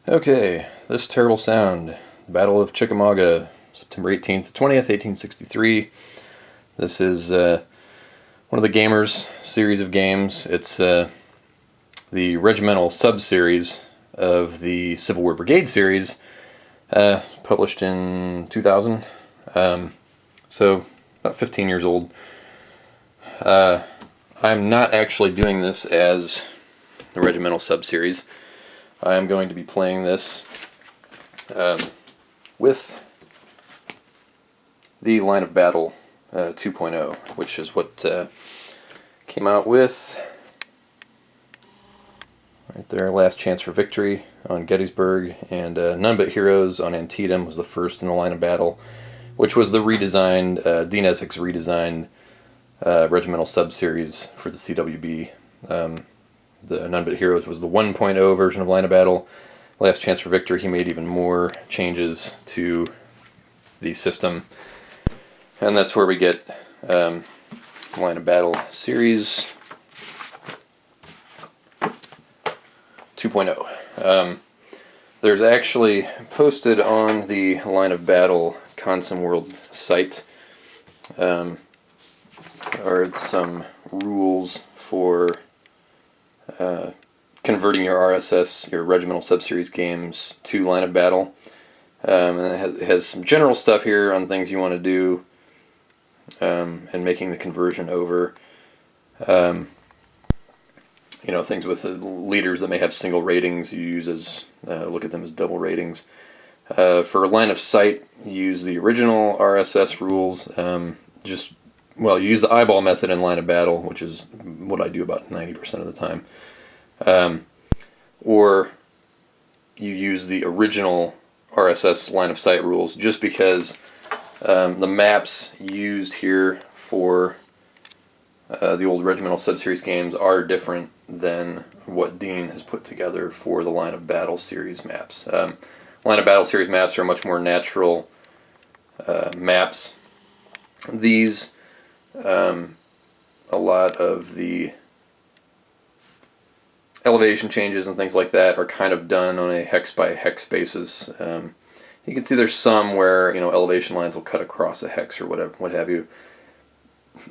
Okay, this terrible sound. Battle of Chickamauga, September 18th, 20th, 1863. This is one of the Gamers series of games. It's the regimental sub-series of the Civil War Brigade series, published in 2000. So, about 15 years old. I'm not actually doing this as the regimental sub-series. I am going to be playing this with the Line of Battle 2.0, which is what came out with right there, Last Chance for Victory on Gettysburg, and None But Heroes on Antietam was the first in the Line of Battle, which was the redesigned, Dean Essex redesigned regimental sub-series for the CWB. The None But Heroes was the 1.0 version of Line of Battle. Last Chance for Victory, he made even more changes to the system. And that's where we get Line of Battle Series 2.0. There's actually posted on the Line of Battle Consim World site are some rules for converting your RSS, your regimental sub-series games, to Line of Battle. And it has some general stuff here on things you want to do and making the conversion over. Things with leaders that may have single ratings, you use as look at them as double ratings. For line of sight, use the original RSS rules. You use the eyeball method in Line of Battle, which is what I do about 90% of the time. Or you use the original RSS line of sight rules, just because the maps used here for the old regimental sub-series games are different than what Dean has put together for the Line of Battle series maps. Line of Battle series maps are much more natural maps. These, a lot of the elevation changes and things like that are kind of done on a hex by hex basis. You can see there's some where elevation lines will cut across a hex or whatever, what have you.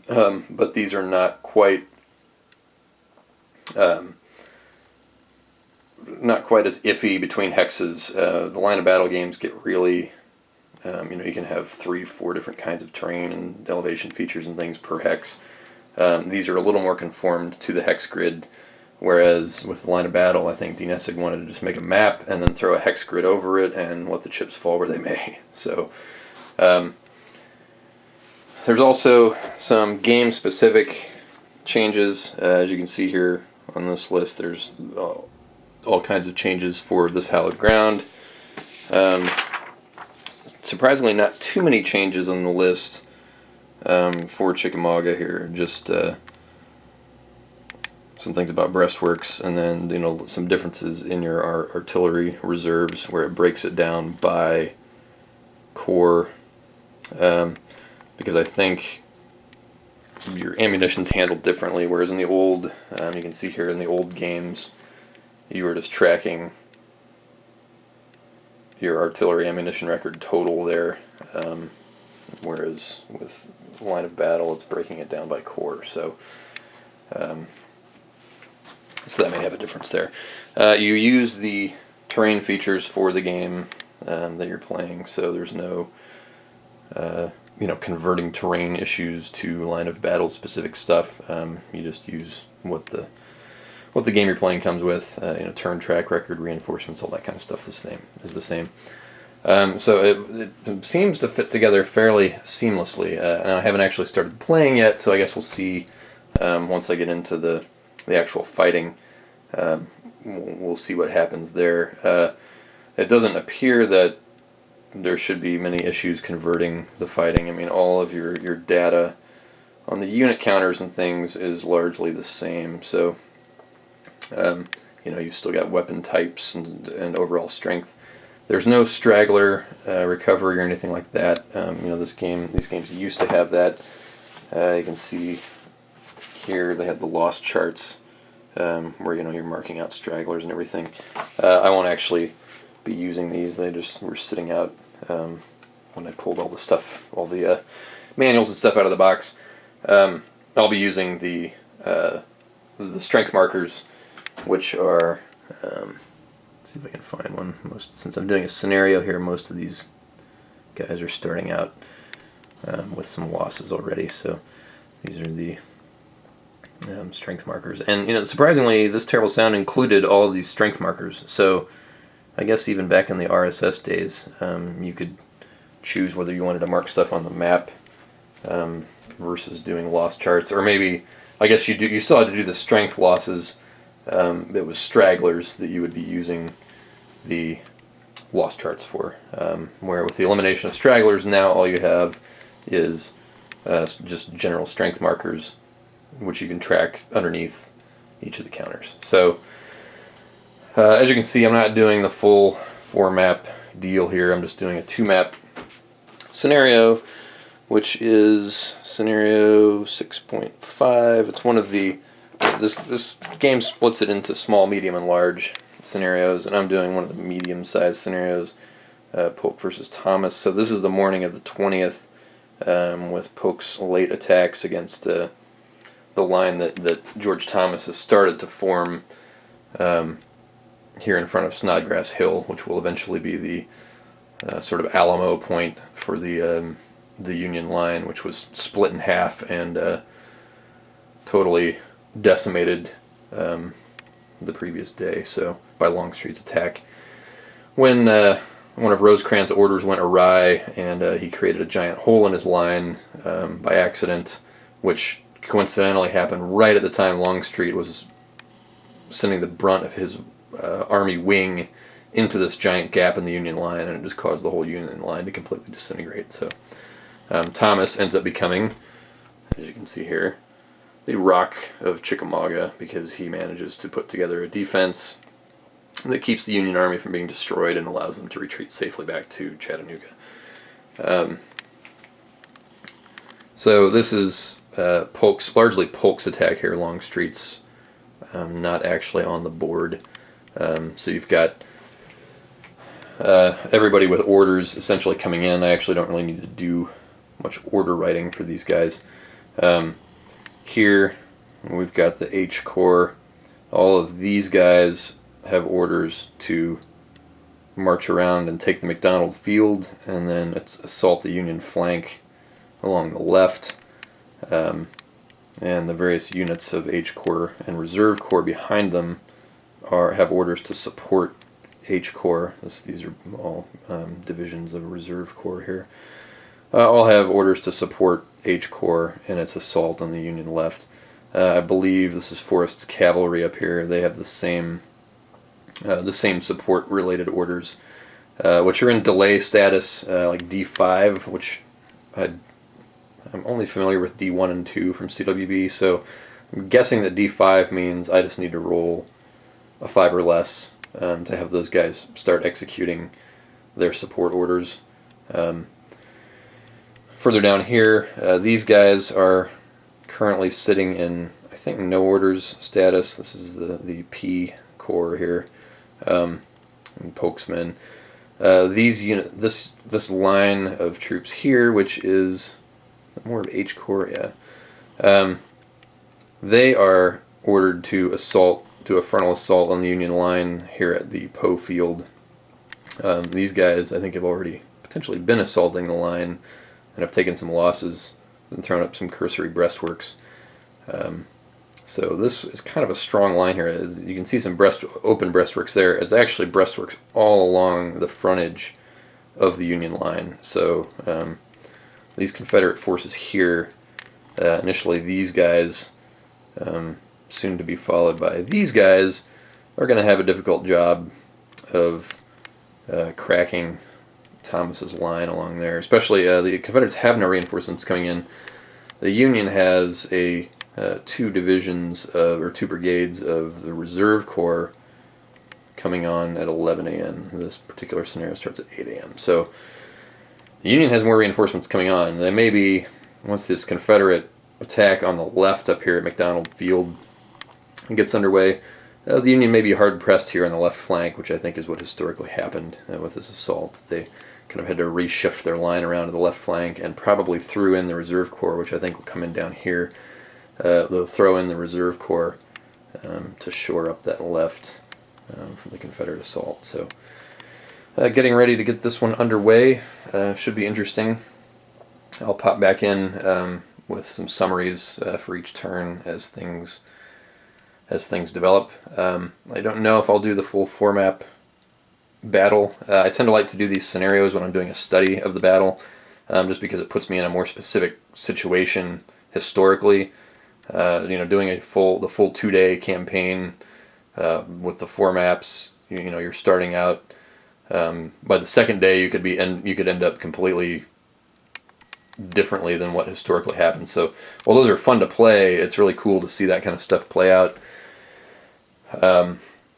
But these are not quite as iffy between hexes. The Line of Battle games get really, you can have 3-4 different kinds of terrain and elevation features and things per hex. These are a little more conformed to the hex grid. Whereas with the Line of Battle, I think Dean Essex wanted to just make a map and then throw a hex grid over it and let the chips fall where they may. So there's also some game-specific changes. As you can see here on this list, there's all kinds of changes for this hallowed ground. Surprisingly, not too many changes on the list for Chickamauga here. Just some things about breastworks, and then some differences in your artillery reserves where it breaks it down by corps, because I think your ammunition's handled differently, whereas in the old, you can see here in the old games, you were just tracking your artillery ammunition record total there, whereas with Line of Battle it's breaking it down by corps. So that may have a difference there. You use the terrain features for the game that you're playing, so there's no converting terrain issues to Line of Battle specific stuff. You just use what the game you're playing comes with. Turn, track, record, reinforcements, all that kind of stuff is the same. So it seems to fit together fairly seamlessly. And I haven't actually started playing yet, so I guess we'll see once I get into the actual fighting. We'll see what happens there. It doesn't appear that there should be many issues converting the fighting. I mean, all of your data on the unit counters and things is largely the same. So, you've still got weapon types and overall strength. There's no straggler recovery or anything like that. These games used to have that. You can see here they have the lost charts where you're marking out stragglers and everything. I won't actually be using these. They just were sitting out when I pulled all the stuff, all the manuals and stuff out of the box. I'll be using the strength markers, which are, let's see if I can find one. Since I'm doing a scenario here, most of these guys are starting out with some losses already, so these are the strength markers. And surprisingly, this terrible sound included all of these strength markers. So I guess even back in the RSS days, you could choose whether you wanted to mark stuff on the map versus doing loss charts, or maybe I guess you still had to do the strength losses. It was stragglers that you would be using the loss charts for. Where with the elimination of stragglers, now all you have is just general strength markers, which you can track underneath each of the counters. So as you can see, I'm not doing the full 4-map deal here. I'm just doing a 2-map scenario, which is scenario 6.5. It's one of the this game splits it into small, medium, and large scenarios, and I'm doing one of the medium-sized scenarios, Polk versus Thomas. So this is the morning of the 20th, with Polk's late attacks against the line that George Thomas has started to form here in front of Snodgrass Hill, which will eventually be the sort of Alamo point for the Union line, which was split in half and totally decimated the previous day, so by Longstreet's attack. When one of Rosecrans' orders went awry, and he created a giant hole in his line by accident, which coincidentally happened right at the time Longstreet was sending the brunt of his army wing into this giant gap in the Union line, and it just caused the whole Union line to completely disintegrate. So Thomas ends up becoming, as you can see here, the Rock of Chickamauga, because he manages to put together a defense that keeps the Union Army from being destroyed and allows them to retreat safely back to Chattanooga. So this is largely Polk's attack here. Longstreet's not actually on the board. So you've got everybody with orders essentially coming in. I actually don't really need to do much order writing for these guys. Here we've got the H Corps. All of these guys have orders to march around and take the McDonald Field, and then assault the Union flank along the left. And the various units of H Corps and Reserve Corps behind them have orders to support H Corps. These are all divisions of Reserve Corps here. All have orders to support H Corps in its assault on the Union left. I believe this is Forrest's cavalry up here. They have the same support-related orders, which are in delay status, like D5, which I'm only familiar with D1 and 2 from CWB, so I'm guessing that D5 means I just need to roll a 5 or less to have those guys start executing their support orders. Further down here, these guys are currently sitting in, I think, no orders status. This is the P Corps here, and Polk's men. This line of troops here, which is more of H Corps, yeah. They are ordered to do a frontal assault on the Union line here at the Poe Field. These guys, I think, have already potentially been assaulting the line and have taken some losses and thrown up some cursory breastworks. So this is kind of a strong line here. As you can see some open breastworks there. It's actually breastworks all along the frontage of the Union line. So these Confederate forces here, initially these guys, soon to be followed by these guys, are going to have a difficult job of cracking Thomas's line along there. Especially the Confederates have no reinforcements coming in. The Union has two brigades of the Reserve Corps coming on at 11 a.m. This particular scenario starts at 8 a.m. So the Union has more reinforcements coming on. They may be, once this Confederate attack on the left up here at McDonald Field gets underway, The Union may be hard-pressed here on the left flank, which I think is what historically happened with this assault. They kind of had to reshift their line around to the left flank and probably threw in the Reserve Corps, which I think will come in down here. They'll throw in the Reserve Corps to shore up that left from the Confederate assault. So getting ready to get this one underway should be interesting. I'll pop back in with some summaries for each turn as things develop. I don't know if I'll do the full 4-map battle. I tend to like to do these scenarios when I'm doing a study of the battle, just because it puts me in a more specific situation historically. Doing the full 2-day campaign with the 4 maps. You're starting out. By the second day, you could end up completely differently than what historically happened. So while those are fun to play, it's really cool to see that kind of stuff play out.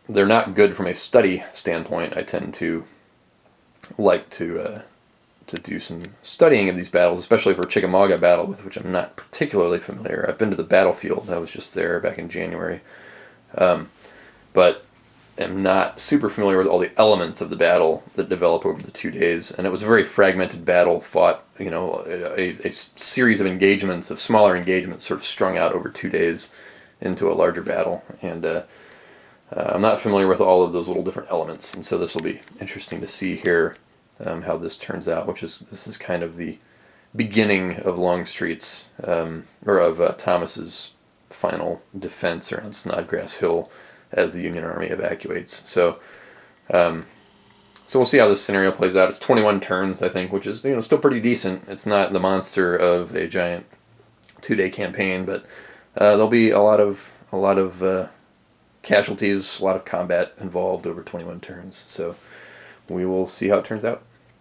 They're not good from a study standpoint. I tend to like to do some studying of these battles, especially for Chickamauga battle, with which I'm not particularly familiar. I've been to the battlefield. I was just there back in January. But am not super familiar with all the elements of the battle that develop over the 2 days. And it was a very fragmented battle, fought, a series of engagements, of smaller engagements, sort of strung out over 2 days into a larger battle. And I'm not familiar with all of those little different elements. And so this will be interesting to see here how this turns out, this is kind of the beginning of Longstreet's, or of Thomas's final defense around Snodgrass Hill as the Union Army evacuates. So we'll see how this scenario plays out. It's 21 turns, I think, which is still pretty decent. It's not the monster of a giant 2-day campaign, but there'll be a lot of casualties, a lot of combat involved over 21 turns. So we will see how it turns out.